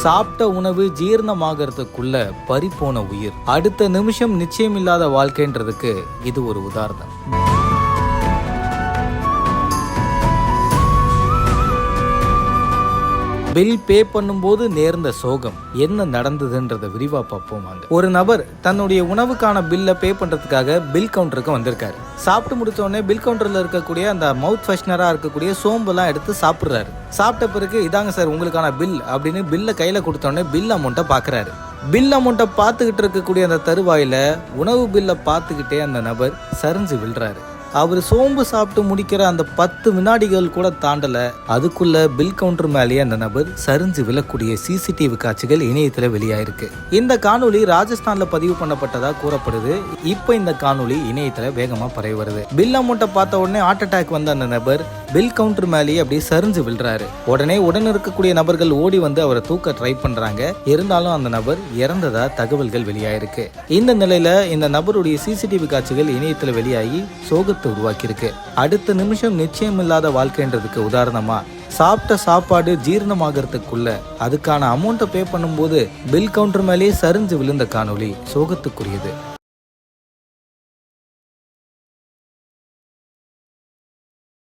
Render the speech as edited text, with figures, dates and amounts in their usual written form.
சாப்பிட்ட உணவு ஜீரணமாகறதுக்குள்ள பறிப்போன உயிர், அடுத்த நிமிஷம் நிச்சயமில்லாத வாழ்க்கைன்றதுக்கு இது ஒரு உதாரணம். பில் பே பண்ணும்போது நேர்ந்த சோகம் என்ன நடந்ததுன்றத விரிவா பார்ப்போம் வாங்க. ஒரு நபர் தன்னுடைய உணவுக்கான பில்லை பே பண்றதுக்காக பில் கவுண்டருக்கு வந்திருக்காரு. சாப்பிட்டு முடிச்ச உடனே பில் கவுண்டர்ல இருக்கக்கூடிய அந்த மவுத் ஃப்ரெஷ்னரா இருக்கக்கூடிய சோம்பெல்லாம் எடுத்து சாப்பிடுறாரு. சாப்பிட்ட பிறகு இதாங்க சார் உங்களுக்கான பில் அப்படின்னு பில்லை கையில கொடுத்த உடனே பில் அமௌண்ட்டை பாக்குறாரு. பில் அமௌண்ட்டை பார்த்துக்கிட்டு இருக்கக்கூடிய அந்த தருவாயில உணவு பில்லை பார்த்துக்கிட்டே அந்த நபர் சரிஞ்சு விழுறாரு. அவர் சோம்பு சாப்பிட்டு முடிக்கிற அந்த 10 வினாடிகள் கூட தாண்டல, அதுக்குள்ள பில் கவுண்டர் மேலேயே அந்த நபர் சரிஞ்சு விழக்கூடிய சிசிடிவி காட்சிகள் இணையத்துல வெளியாயிருக்கு. இந்த காணொலி ராஜஸ்தான்ல பதிவு பண்ணப்பட்டதா கூறப்படுது. இப்ப இந்த காணொலி இணையத்துல வேகமா பரவி வருது. பில் அமௌண்ட்டை பார்த்த உடனே ஹார்ட் அட்டாக் வந்த அந்த நபர் பில் கவுண்டர் மேலேயே அப்படியே சரிஞ்சு விழுறாரு. உடன் இருக்கக்கூடிய நபர்கள் ஓடி வந்து அவரை தூக்க ட்ரை பண்றாங்க. இருந்தாலும் அந்த நபர் இறந்ததா தகவல்கள் வெளியாயிருக்கு. இந்த நிலையில இந்த நபருடைய சிசிடிவி காட்சிகள் இணையத்துல வெளியாகி சோகத்தை உருவாக்கி இருக்கு. அடுத்த நிமிஷம் நிச்சயமில்லாத வாழ்க்கைன்றதுக்கு உதாரணமா சாப்பிட்ட சாப்பாடு ஜீரணமாகறதுக்குள்ள அதுக்கான அமௌண்ட்டை பே பண்ணும்போது பில் கவுண்டர் மேலேயே சரிஞ்சு விழுந்த காணொலி சோகத்துக்குரியது.